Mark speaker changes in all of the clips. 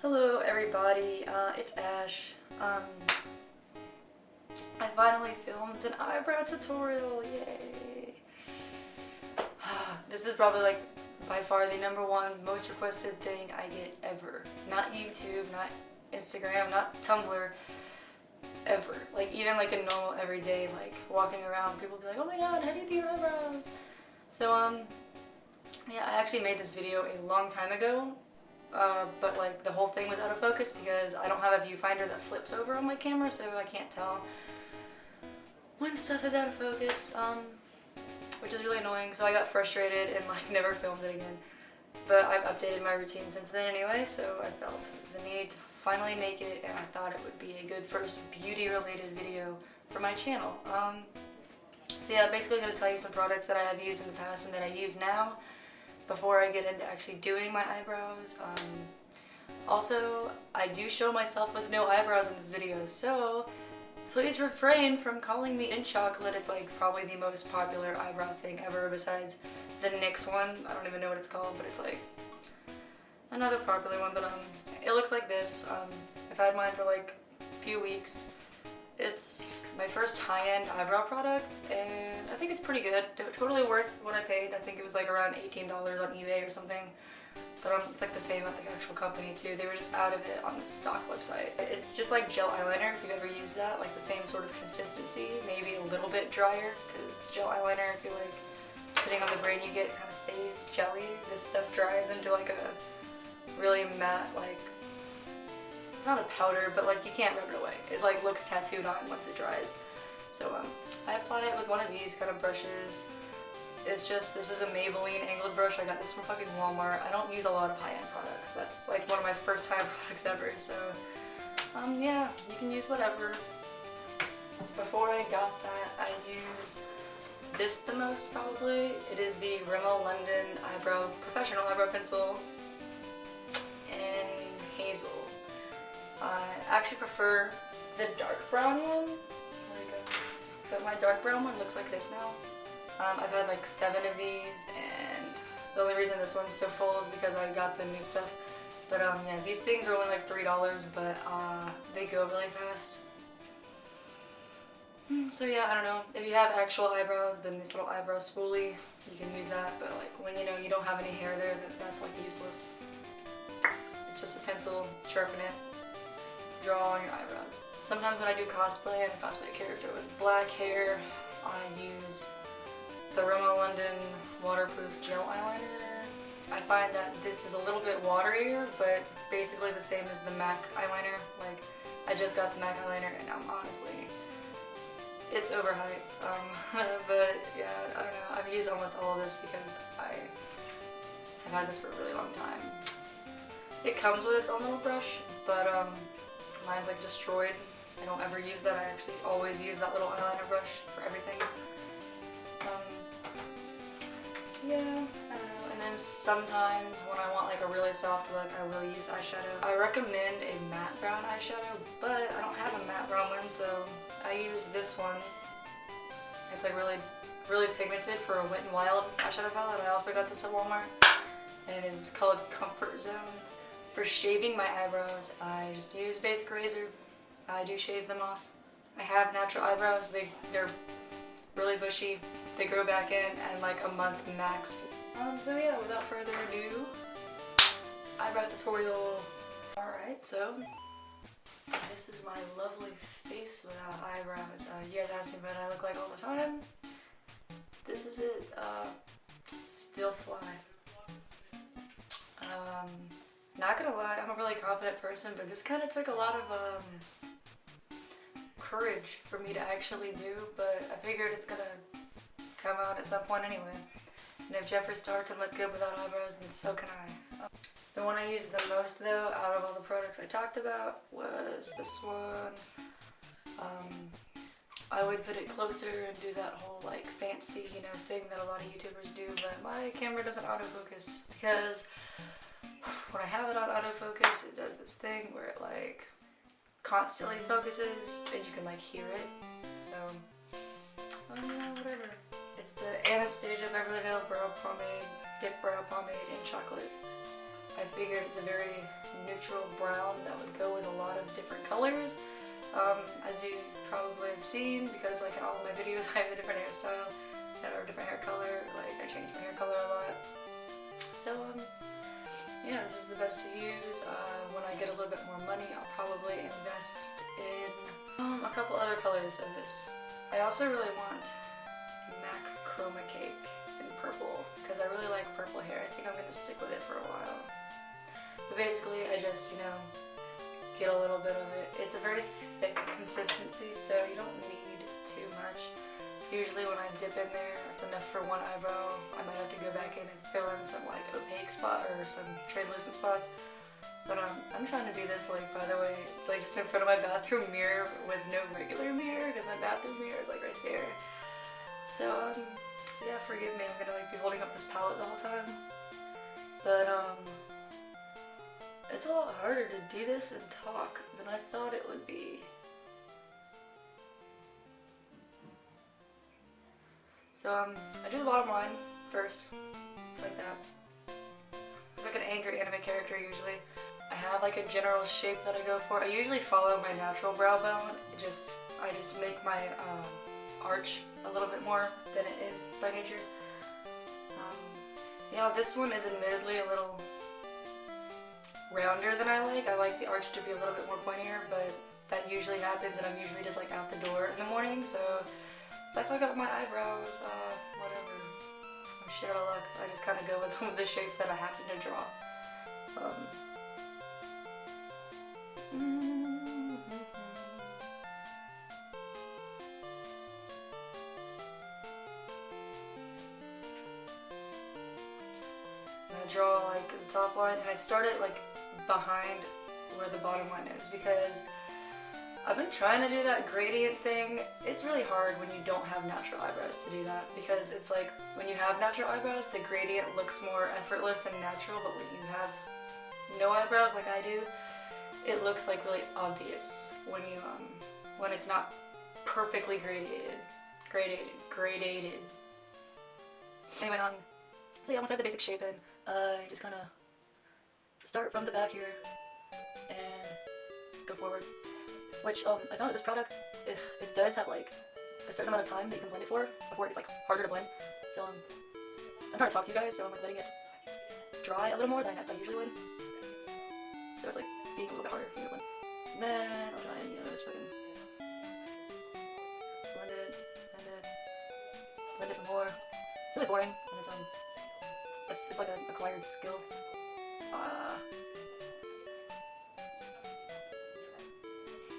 Speaker 1: Hello everybody, it's Ash. I finally filmed an eyebrow tutorial, yay! This is probably like by far the #1 most requested thing I get ever. Not YouTube, not Instagram, not Tumblr, ever. Like even like a normal everyday like walking around, people be like, oh my god, how do you do your eyebrows? So yeah, I actually made this video a long time ago. But like the whole thing was out of focus because I don't have a viewfinder that flips over on my camera, so I can't tell when stuff is out of focus, which is really annoying. So I got frustrated and like never filmed it again. But I've updated my routine since then anyway, so I felt the need to finally make it, and I thought it would be a good first beauty-related video for my channel. So yeah, basically I'm going to tell you some products that I have used in the past and that I use now, before I get into actually doing my eyebrows. Also, I do show myself with no eyebrows in this video, so please refrain from calling me in chocolate. It's like probably the most popular eyebrow thing ever besides the NYX one. I don't even know what it's called, but it's like another popular one. But it looks like this. I've had mine for like a few weeks. It's my first high-end eyebrow product, and I think it's pretty good. Totally worth what I paid. I think it was like around $18 on eBay or something. But it's like the same at the actual company too. They were just out of it on the stock website. It's just like gel eyeliner, if you've ever used that. Like the same sort of consistency, maybe a little bit drier, because gel eyeliner, I feel like depending on the brand you get, it kind of stays jelly. This stuff dries into like a really matte, like, it's not a powder, but like you can't rub it away. It like looks tattooed on once it dries. So I apply it with one of these kind of brushes. It's just, this is a Maybelline angled brush. I got this from fucking Walmart. I don't use a lot of high-end products. That's like one of my first time products ever. So yeah, you can use whatever. Before I got that, I used this the most probably. It is the Rimmel London Professional Eyebrow Pencil in Hazel. I actually prefer the dark brown one, but my dark brown one looks like this now. I've had like 7 of these, and the only reason this one's so full is because I got the new stuff. But yeah, these things are only like $3, but they go really fast. So yeah, I don't know. If you have actual eyebrows, then this little eyebrow spoolie, you can use that. But like when you know you don't have any hair there, that's like useless. It's just a pencil, sharpen it, draw on your eyebrows. Sometimes when I do cosplay and I cosplay a character with black hair, I use the Rimmel London waterproof gel eyeliner. I find that this is a little bit waterier, but basically the same as the MAC eyeliner. Like, I just got the MAC eyeliner and honestly, it's overhyped. But yeah, I don't know. I've used almost all of this because I've had this for a really long time. It comes with its own little brush, but mine's like destroyed. I don't ever use that. I actually always use that little eyeliner brush for everything. Yeah, I don't know. And then sometimes when I want like a really soft look, I will use eyeshadow. I recommend a matte brown eyeshadow, but I don't have a matte brown one, so I use this one. It's like really pigmented for a Wet n Wild eyeshadow palette. I also got this at Walmart, and it is called Comfort Zone. For shaving my eyebrows, I just use a basic razor. I do shave them off. I have natural eyebrows. They're really bushy. They grow back in like a month max. So yeah, without further ado, eyebrow tutorial. Alright, so this is my lovely face without eyebrows. You guys ask me what I look like all the time. This is it. Still fly. Not gonna lie, I'm a really confident person, but this kind of took a lot of courage for me to actually do, but I figured it's gonna come out at some point anyway. And if Jeffree Star can look good without eyebrows, then so can I. The one I used the most though, out of all the products I talked about, was this one. I would put it closer and do that whole like fancy, you know, thing that a lot of YouTubers do, but my camera doesn't autofocus because when I have it on autofocus, it does this thing where it like constantly focuses and you can like hear it. So, whatever. It's the Anastasia Beverly Hills Brow Pomade, Dip Brow Pomade in chocolate. I figured it's a very neutral brown that would go with a lot of different colors. As you probably have seen, because like in all of my videos I have a different hairstyle or a different hair color, like I change my hair color a lot. So yeah, this is the best to use. When I get a little bit more money, I'll probably invest in a couple other colors of this. I also really want a MAC Chroma Cake in purple, because I really like purple hair. I think I'm going to stick with it for a while. But basically, I just, get a little bit of it. It's a very thick consistency, so you don't need too much. Usually when I dip in there, that's enough for one eyebrow. I might have to go back in and fill in some like opaque spot or some translucent spots. But I'm trying to do this, like, by the way, it's like just in front of my bathroom mirror with no regular mirror, because my bathroom mirror is like right there. So yeah, forgive me, I'm gonna like be holding up this palette the whole time. But it's a lot harder to do this and talk than I thought it would be. So I do the bottom line first, like that. I'm like an angry anime character usually. I have like a general shape that I go for. I usually follow my natural brow bone. I just make my arch a little bit more than it is by nature. Yeah, this one is admittedly a little rounder than I like. I like the arch to be a little bit more pointier, but that usually happens and I'm usually just like out the door in the morning, so if I fuck up my eyebrows, whatever. I'm shit out of luck. I just kind of go with the shape that I happen to draw. And I draw like the top line, and I start it like behind where the bottom line is, because I've been trying to do that gradient thing. It's really hard when you don't have natural eyebrows to do that, because it's like when you have natural eyebrows, the gradient looks more effortless and natural, but when you have no eyebrows like I do, it looks like really obvious when you when it's not perfectly gradated. Anyway, so yeah, once I have the basic shape in, I just kind of start from the back here and go forward. Which, I found that this product, it does have like a certain amount of time that you can blend it for before it gets like harder to blend. So I'm trying to talk to you guys, so I'm like letting it dry a little more than I usually would. So it's like being a little bit harder for me to blend. And then I'll try and, just fucking blend it some more. It's really boring, and it's like an acquired skill.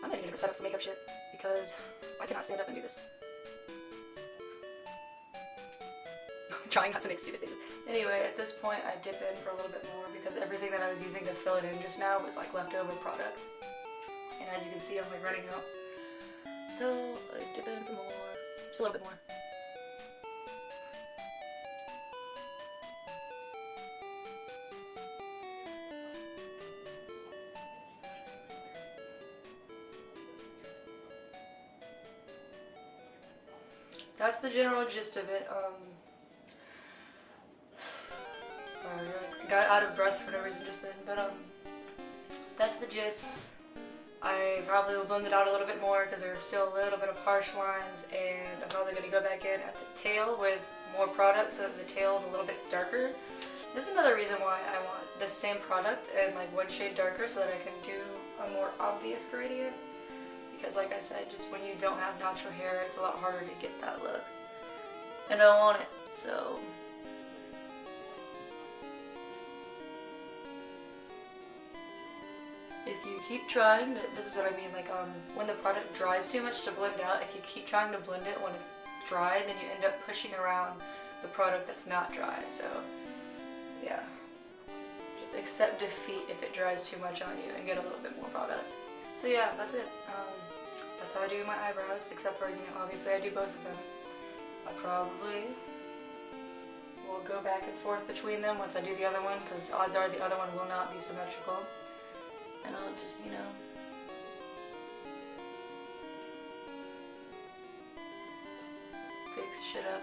Speaker 1: I'm gonna need a different setup for makeup shit, because I cannot stand up and do this. I'm trying not to make stupid faces. Anyway, at this point I dip in for a little bit more, because everything that I was using to fill it in just now was like leftover product. And as you can see, I'm like running out. So I dip in for more, just a little bit more. That's the general gist of it. Sorry, I got out of breath for no reason just then, but that's the gist. I probably will blend it out a little bit more because there's still a little bit of harsh lines, and I'm probably going to go back in at the tail with more product so that the tail is a little bit darker. This is another reason why I want the same product and like one shade darker, so that I can do a more obvious gradient. Because like I said, just when you don't have natural hair, it's a lot harder to get that look. And I want it, so... If you keep trying, this is what I mean, like when the product dries too much to blend out, if you keep trying to blend it when it's dry, then you end up pushing around the product that's not dry, so yeah. Just accept defeat if it dries too much on you and get a little bit more product. So yeah, that's it. That's how I do my eyebrows, except for, obviously I do both of them. I probably will go back and forth between them once I do the other one, because odds are the other one will not be symmetrical. And I'll just, fix shit up.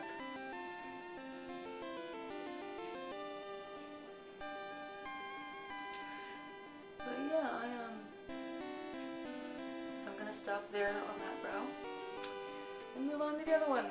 Speaker 1: But stop there on that brow and move on to the other one.